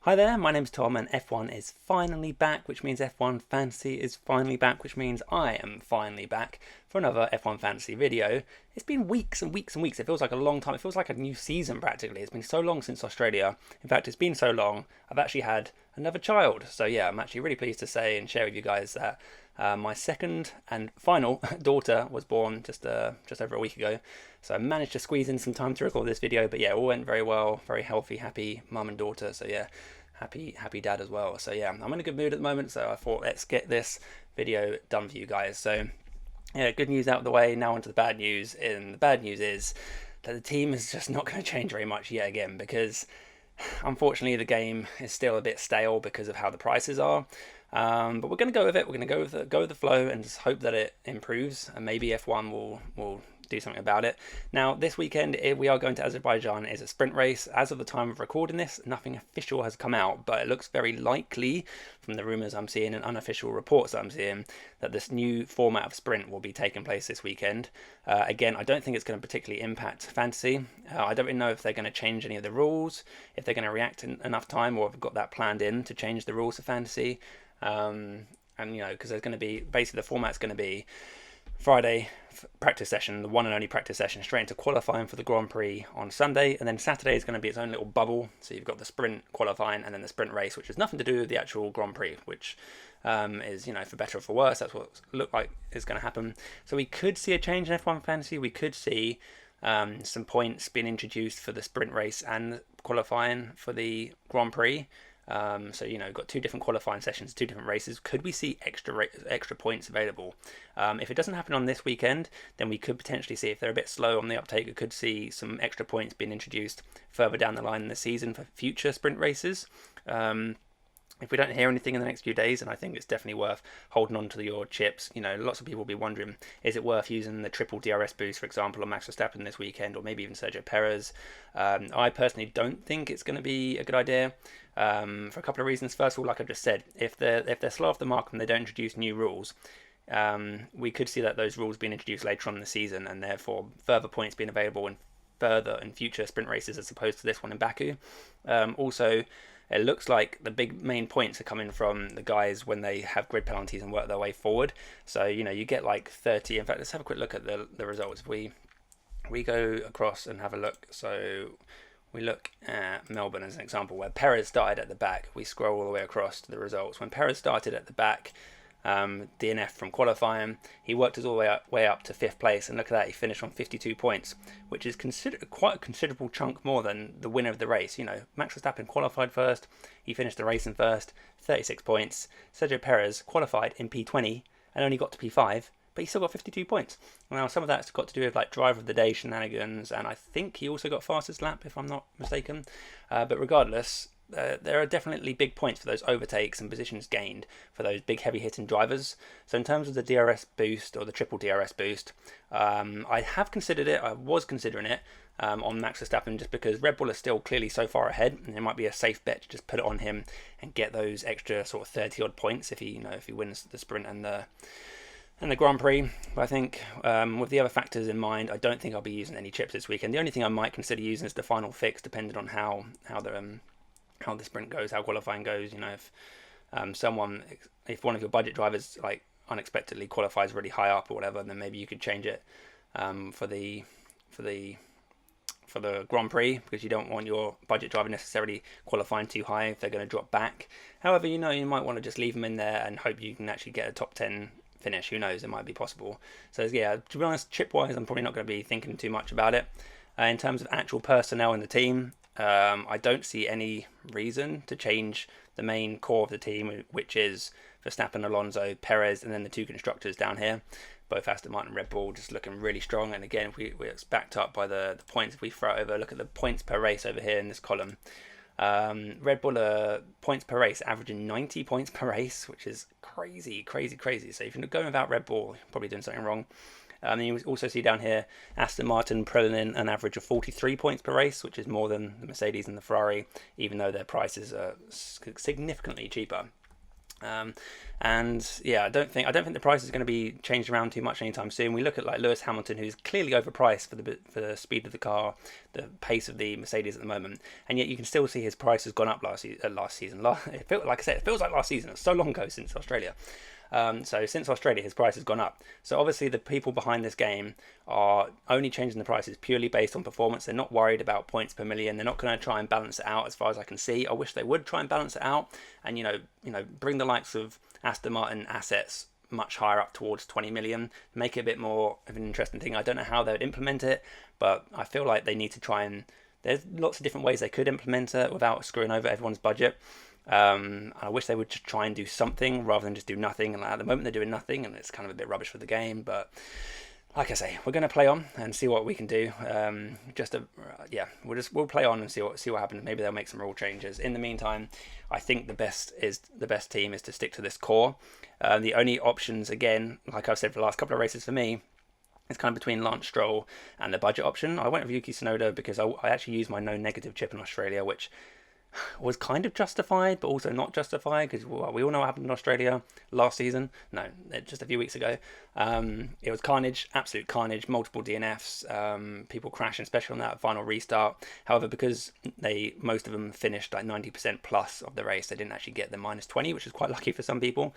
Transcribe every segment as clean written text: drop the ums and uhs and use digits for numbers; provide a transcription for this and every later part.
Hi there, my name's Tom and F1 is finally back, which means F1 Fantasy is finally back, which means I am finally back for another F1 Fantasy video. It's been weeks and weeks and weeks. It feels like a long time. It feels like a new season practically. It's been so long since Australia. In fact, it's been so long, I've actually had another child. So yeah, I'm actually really pleased to say and share with you guys that my second and final daughter was born just over a week ago. So I managed to squeeze in some time to record this video, but yeah, it all went very well. Very healthy, happy mum and daughter. So yeah, happy dad as well. So yeah, I'm in a good mood at the moment, so I thought let's get this video done for you guys. So yeah, good news out of the way. Now onto the bad news. And the bad news is that the team is just not going to change very much yet again, because unfortunately the game is still a bit stale because of how the prices are. But we're going to go with it. We're going to go with the flow and just hope that it improves, and maybe F1 will do something about it. Now, this weekend we are going to Azerbaijan. It's a sprint race. As of the time of recording this, nothing official has come out, but it looks very likely from the rumours I'm seeing and unofficial reports that I'm seeing that this new format of sprint will be taking place this weekend. Again, I don't think it's going to particularly impact fantasy. I don't really know if they're going to change any of the rules, if they're going to react in enough time, or if they've got that planned in to change the rules of fantasy. And you know, because there's going to be basically the format's going to be Friday practice session, the one and only practice session, straight into qualifying for the Grand Prix on Sunday, and then Saturday is going to be its own little bubble. So you've got the sprint qualifying and then the sprint race, which has nothing to do with the actual Grand Prix, which is, you know, for better or for worse, that's what it looks like is going to happen. So we could see a change in F1 fantasy. We could see some points being introduced for the sprint race and qualifying for the Grand Prix. So you know, got two different qualifying sessions, two different races. Could we see extra points available? If it doesn't happen on this weekend, then we could potentially see, if they're a bit slow on the uptake, we could see some extra points being introduced further down the line in the season for future sprint races. If we don't hear anything in the next few days, and I think it's definitely worth holding on to your chips. You know, lots of people will be wondering, is it worth using the triple DRS boost, for example, on Max Verstappen this weekend, or maybe even Sergio Perez? I personally don't think it's going to be a good idea for a couple of reasons. First of all, like I just said, if they're slow off the mark and they don't introduce new rules, we could see that those rules being introduced later on in the season, and therefore further points being available in further and future sprint races as opposed to this one in Baku. Also, it looks like the big main points are coming from the guys when they have grid penalties and work their way forward. So, you know, you get like 30. In fact, let's have a quick look at the results. If we go across and have a look. So we look at Melbourne as an example, where Perez started at the back. We scroll all the way across to the results. When Perez started at the back, DNF from qualifying, he worked his all the way up to 5th place, and look at that, he finished on 52 points, which is quite a considerable chunk more than the winner of the race. You know, Max Verstappen qualified first, he finished the race in first, 36 points. Sergio Perez qualified in P20 and only got to P5, but he still got 52 points. Now, some of that's got to do with like driver of the day shenanigans, and I think he also got fastest lap, if I'm not mistaken. But regardless, there are definitely big points for those overtakes and positions gained for those big heavy hitting drivers. So in terms of the DRS boost, or the triple DRS boost, I have considered it. I was considering it on Max Verstappen, just because Red Bull is still clearly so far ahead, and it might be a safe bet to just put it on him and get those extra sort of 30 odd points if he wins the sprint and the Grand Prix. But I think with the other factors in mind, I don't think I'll be using any chips this weekend. The only thing I might consider using is the final fix, depending on how the sprint goes, how qualifying goes. You know, if one of your budget drivers like unexpectedly qualifies really high up or whatever, then maybe you could change it for the Grand Prix, because you don't want your budget driver necessarily qualifying too high if they're going to drop back. However, you know, you might want to just leave them in there and hope you can actually get a top 10 finish. Who knows, it might be possible. So yeah, to be honest, chip wise, I'm probably not going to be thinking too much about it. In terms of actual personnel in the team, I don't see any reason to change the main core of the team, which is Verstappen, Alonso, Perez, and then the two constructors down here, both Aston Martin and Red Bull, just looking really strong. And again, we're backed up by the points. If we throw it over, look at the points per race over here in this column. Red Bull are points per race, averaging 90 points per race, which is crazy. So if you're going without Red Bull, you're probably doing something wrong. And you also see down here Aston Martin pulling in an average of 43 points per race, which is more than the Mercedes and the Ferrari, even though their prices are significantly cheaper. And yeah, I don't think the price is going to be changed around too much anytime soon. We look at like Lewis Hamilton, who's clearly overpriced for the speed of the car, the pace of the Mercedes at the moment, and yet you can still see his price has gone up last season. It feels like last season. It's so long ago since Australia. So since Australia, his price has gone up. So obviously the people behind this game are only changing the prices purely based on performance. They're not worried about points per million. They're not going to try and balance it out as far as I can see. I wish they would try and balance it out and, bring the likes of Aston Martin assets much higher up towards 20 million, make it a bit more of an interesting thing. I don't know how they would implement it, but I feel like they need to try and, there's lots of different ways they could implement it without screwing over everyone's budget. I wish they would just try and do something rather than just do nothing. And at the moment they're doing nothing, and it's kind of a bit rubbish for the game. But like I say, we're going to play on and see what we can do. We'll play on and see what happens. Maybe they'll make some rule changes. In the meantime, I think the best team is to stick to this core. The only options, again, like I've said for the last couple of races for me, it's kind of between Lance Stroll and the budget option. I went with Yuki Tsunoda because I actually used my no negative chip in Australia, which was kind of justified, but also not justified, because we all know what happened in Australia last season. No, just a few weeks ago. It was carnage, absolute carnage, multiple DNFs, people crashing, especially on that final restart. However, because most of them finished like 90% plus of the race, they didn't actually get the -20, which is quite lucky for some people.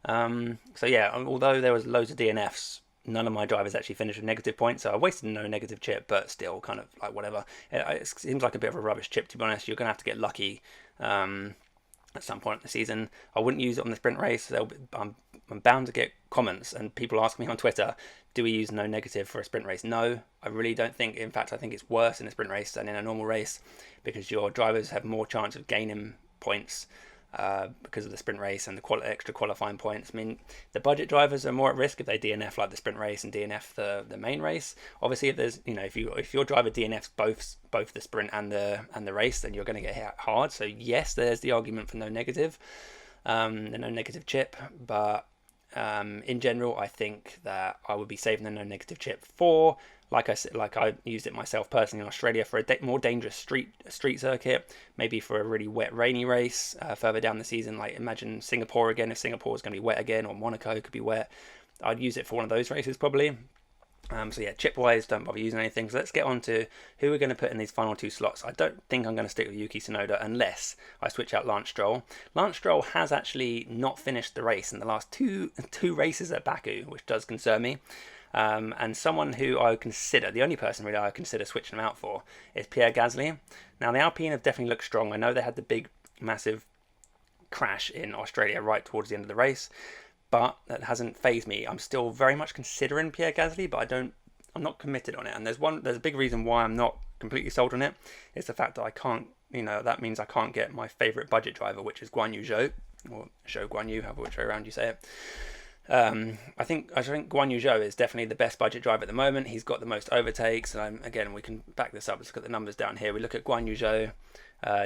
So yeah, although there was loads of DNFs, none of my drivers actually finished with negative points, so I wasted no negative chip, but still kind of like whatever. It seems like a bit of a rubbish chip, to be honest. You're going to have to get lucky at some point in the season. I wouldn't use it on the sprint race. I'm bound to get comments, and people ask me on Twitter, do we use no negative for a sprint race? No, I really don't think. In fact, I think it's worse in a sprint race than in a normal race, because your drivers have more chance of gaining points because of the sprint race and the extra qualifying points. I mean, the budget drivers are more at risk if they DNF like the sprint race and DNF the main race. Obviously, if there's if your driver DNFs both the sprint and the race, then you're going to get hit hard. So yes, there's the argument for no negative, the no negative chip. But in general, I think that I would be saving the no negative chip for, like I said, like I used it myself personally in Australia for a more dangerous street circuit, maybe for a really wet, rainy race further down the season. Like imagine Singapore again, if Singapore is going to be wet again, or Monaco could be wet. I'd use it for one of those races probably. So yeah, chip-wise, don't bother using anything. So let's get on to who we're going to put in these final two slots. I don't think I'm going to stick with Yuki Tsunoda unless I switch out Lance Stroll. Lance Stroll has actually not finished the race in the last two races at Baku, which does concern me. And someone who I would consider, the only person really I would consider switching him out for, is Pierre Gasly. Now, the Alpine have definitely looked strong. I know they had the big, massive crash in Australia right towards the end of the race, but that hasn't fazed me. I'm still very much considering Pierre Gasly, but I'm not committed on it. And there's a big reason why I'm not completely sold on it. It's the fact that I can't, that means I can't get my favourite budget driver, which is Guan Yu Zhou, or Zhou Guan Yu, however which way around you say it. I think Guan Yu Zhou is definitely the best budget driver at the moment. He's got the most overtakes, and again, we can back this up. Let's look at the numbers down here. We look at Guan Yu Zhou,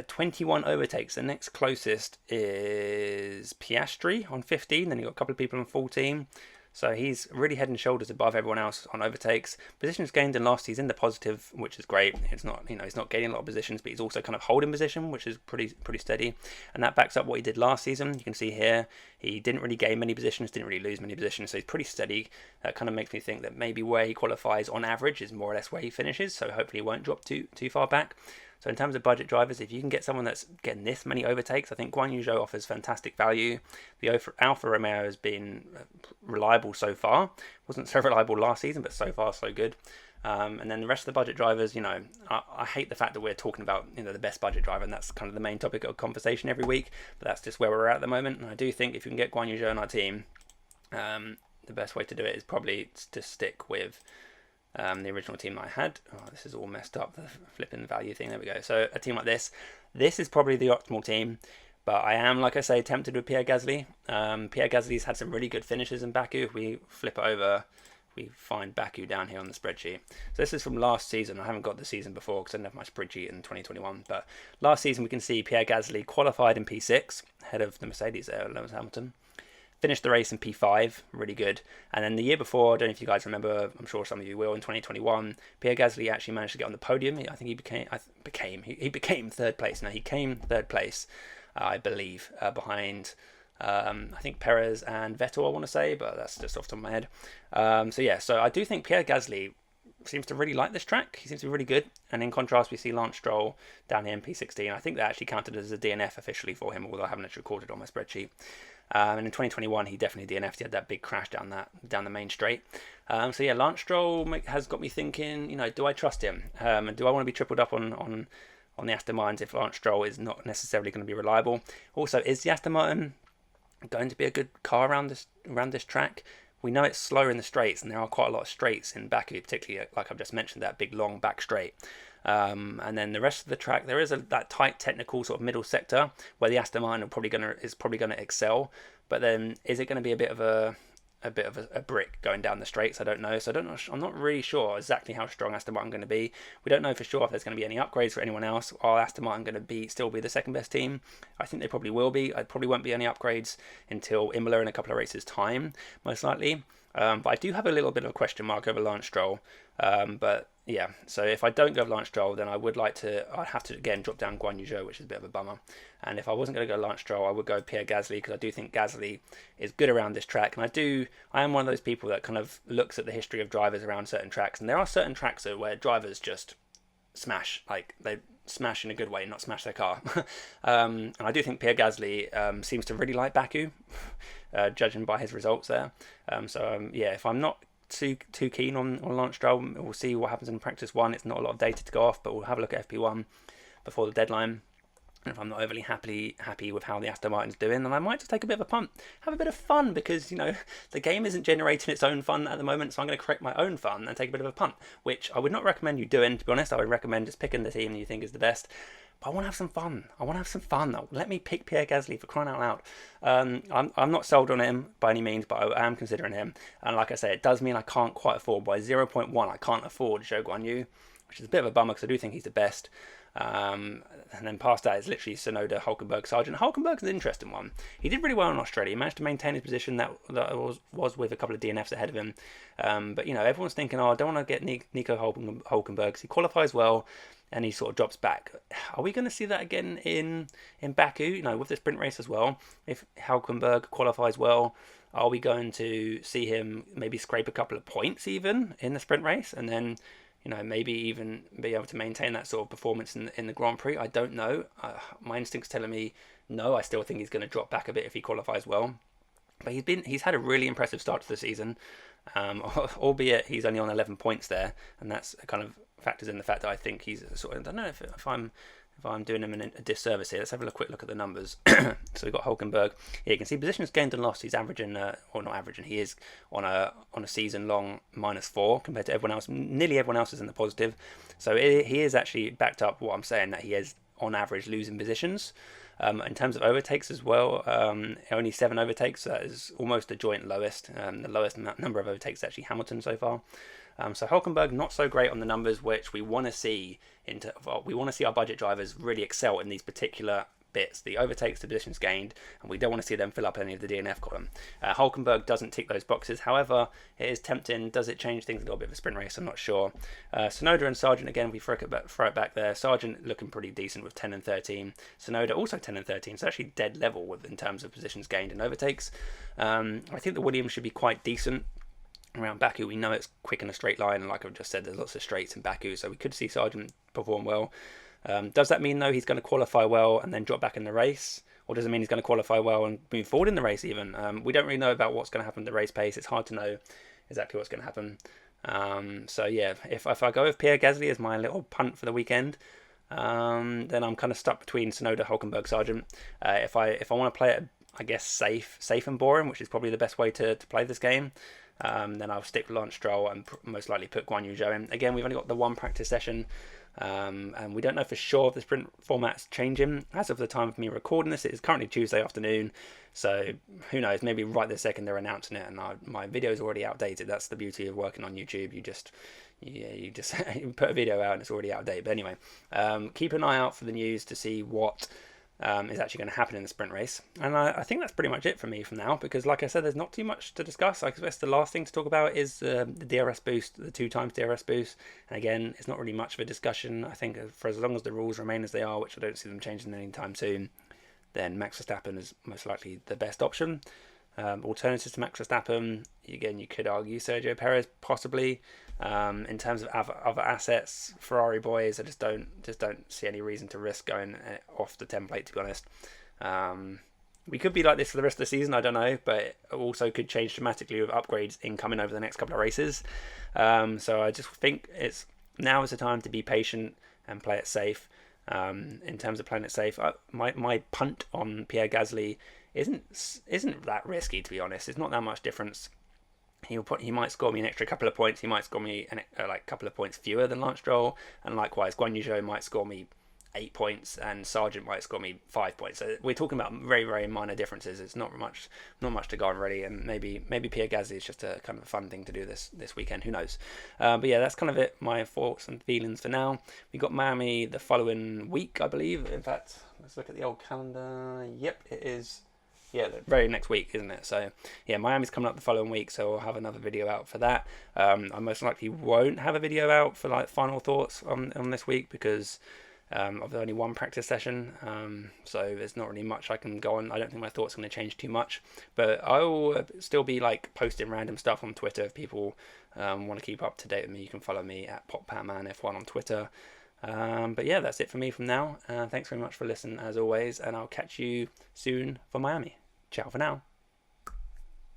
21 overtakes. The next closest is Piastri on 15. Then you've got a couple of people on 14. So he's really head and shoulders above everyone else on overtakes. Positions gained in last season, the positive, which is great. It's not, he's not gaining a lot of positions, but he's also kind of holding position, which is pretty steady. And that backs up what he did last season. You can see here, he didn't really gain many positions, didn't really lose many positions, so he's pretty steady. That kind of makes me think that maybe where he qualifies on average is more or less where he finishes, so hopefully he won't drop too far back. So in terms of budget drivers, if you can get someone that's getting this many overtakes, I think Guan Yu Zhou offers fantastic value. The Alfa Romeo has been reliable so far. Wasn't so reliable last season, but so far so good. And then the rest of the budget drivers, I hate the fact that we're talking about the best budget driver, and that's kind of the main topic of conversation every week. But that's just where we're at the moment. And I do think if you can get Guan Yu Zhou on our team, the best way to do it is probably to stick with the original team that I had. Oh, this is all messed up, the flipping value thing. There we go. So a team like this is probably the optimal team. But I am, like I say, tempted with Pierre Gasly. Pierre Gasly's had some really good finishes in Baku. If we flip it over, we find Baku down here on the spreadsheet. So this is from last season. I haven't got the season before because I didn't have my spreadsheet in 2021. But last season we can see Pierre Gasly qualified in P6, ahead of the Mercedes there, Lewis Hamilton. Finished the race in P5, really good. And then the year before, I don't know if you guys remember, I'm sure some of you will, in 2021, Pierre Gasly actually managed to get on the podium. I think he became third place. Now, he came third place, I believe, behind I think Perez and Vettel, I want to say, but that's just off the top of my head. So I do think Pierre Gasly seems to really like this track. He seems to be really good. And in contrast, we see Lance Stroll down here in P16. I think that actually counted as a DNF officially for him, although I haven't actually recorded on my spreadsheet. And in 2021, he definitely DNF'd. He had that big crash down the main straight. Lance Stroll has got me thinking, do I trust him? And do I want to be tripled up on the Aston Martins if Lance Stroll is not necessarily going to be reliable? Also, is the Aston Martin going to be a good car around this track? We know it's slower in the straights, and there are quite a lot of straights in Baku, particularly like I've just mentioned, that big long back straight. And then the rest of the track, there is that tight technical sort of middle sector where the Aston Martin is probably gonna excel. But then, is it going to be a bit of a brick going down the straights? I don't know. So I'm not really sure exactly how strong Aston Martin going to be. We don't know for sure if there's going to be any upgrades for anyone else. Are Aston Martin going to still be the second best team? I think they probably will be. I probably won't be any upgrades until Imola in a couple of races' time, most likely. But I do have a little bit of a question mark over Lance Stroll. But yeah, so if I don't go with Lance Stroll, then I'd have to again drop down Guan Yu Zhou, which is a bit of a bummer. And if I wasn't going to go Lance Stroll, I would go Pierre Gasly, because I do think Gasly is good around this track. And I am one of those people that kind of looks at the history of drivers around certain tracks. And there are certain tracks where drivers just smash, like they smash in a good way, not smash their car. And I do think Pierre Gasly seems to really like Baku, judging by his results there. If I'm not too keen on Lance Stroll, we'll see what happens in practice one. It's not a lot of data to go off, but we'll have a look at FP1 before the deadline. And if I'm not overly happy with how the Aston Martin's doing, then I might just take a bit of a punt, have a bit of fun, because the game isn't generating its own fun at the moment. So I'm going to create my own fun and take a bit of a punt, which I would not recommend you doing. To be honest, I would recommend just picking the team you think is the best. But I want to have some fun. Let me pick Pierre Gasly, for crying out loud. I'm not sold on him by any means, but I am considering him. And like I say, it does mean I can't quite afford, by 0.1, I can't afford Zhou Guan Yu, which is a bit of a bummer because I do think he's the best. And then past that is literally Tsunoda, Hulkenberg, Sargent. Hulkenberg's an interesting one. He did really well in Australia. He managed to maintain his position that was with a couple of DNFs ahead of him. But everyone's thinking, I don't want to get Nico Hulkenberg, because he qualifies well and he sort of drops back. Are we going to see that again in Baku? With the sprint race as well. If Hulkenberg qualifies well, are we going to see him maybe scrape a couple of points even in the sprint race, and then maybe even be able to maintain that sort of performance in the Grand Prix? I don't know. My instinct's telling me no. I still think he's going to drop back a bit if he qualifies well. But he's had a really impressive start to the season, albeit he's only on 11 points there, and that's kind of factors in the fact that I think he's sort of, I don't know if I'm doing him a disservice here. Let's have a quick look at the numbers. So we've got Hulkenberg. Yeah, you can see positions gained and lost. He's averaging, or not averaging, he is on a season long -4 compared to everyone else. Nearly everyone else is in the positive. So he is actually backed up what I'm saying, that he is on average losing positions. In terms of overtakes as well, only 7 overtakes. So that is almost the joint lowest. The lowest number of overtakes is actually Hamilton so far. So Hulkenberg not so great on the numbers, which we want to see. We want to see our budget drivers really excel in these particular bits, the overtakes, the positions gained, and we don't want to see them fill up any of the DNF column. Hulkenberg doesn't tick those boxes. However, it is tempting. Does it change things a little bit of a sprint race? I'm not sure. Tsunoda and Sargent, again, we throw it back there. Sargent looking pretty decent with 10 and 13. Tsunoda also 10 and 13, so actually dead level in terms of positions gained and overtakes. I think the Williams should be quite decent around Baku. We know it's quick in a straight line, and like I've just said, there's lots of straights in Baku, so we could see Sargent perform well. Does that mean, though, he's going to qualify well and then drop back in the race? Or does it mean he's going to qualify well and move forward in the race even? We don't really know about what's going to happen at the race pace. It's hard to know exactly what's going to happen. If I go with Pierre Gasly as my little punt for the weekend, then I'm kind of stuck between Tsunoda, Hulkenberg, Sargent. If I want to play it, I guess, safe and boring, which is probably the best way to play this game, then I'll stick with Lance Stroll and most likely put Guan Yu Zhou in. Again, we've only got the one practice session, and we don't know for sure if the sprint format's changing. As of the time of me recording this, it is currently Tuesday afternoon, so who knows, maybe right this second they're announcing it and my video is already outdated. That's the beauty of working on YouTube. You just you put a video out and it's already outdated. But anyway, keep an eye out for the news to see what is actually going to happen in the sprint race. And I think that's pretty much it for me from now, because like I said, there's not too much to discuss. I guess the last thing to talk about is the DRS boost, the 2 times DRS boost. And again, it's not really much of a discussion. I think for as long as the rules remain as they are, which I don't see them changing anytime soon, then Max Verstappen is most likely the best option. Alternatives to Max Verstappen, again, you could argue Sergio Perez possibly. In terms of other assets, Ferrari boys, I just don't see any reason to risk going off the template, to be honest. We could be like this for the rest of the season, I don't know, but it also could change dramatically with upgrades incoming over the next couple of races. So I just think now is the time to be patient and play it safe. In terms of playing it safe, my punt on Pierre Gasly isn't that risky, to be honest. It's not that much difference. He might score me an extra couple of points. He might score me a couple of points fewer than Lance Stroll, and likewise Guan Yu Zhou might score me 8 points, and Sargent might score me 5 points. So we're talking about very, very minor differences. It's not much to go on really, and maybe Pierre Gasly is just a kind of a fun thing to do this weekend. Who knows? But yeah, that's kind of it. My thoughts and feelings for now. We got Miami the following week, I believe. In fact, let's look at the old calendar. Yep, it is. Yeah, the very next week, isn't it? So, yeah, Miami's coming up the following week, so I'll have another video out for that. I most likely won't have a video out for like final thoughts on this week because I've only one practice session, so there's not really much I can go on. I don't think my thoughts are going to change too much, but I will still be like posting random stuff on Twitter if people want to keep up to date with me. You can follow me at potpanman F1 on Twitter. But yeah, that's it for me from now. Thanks very much for listening as always, and I'll catch you soon for Miami. Ciao for now.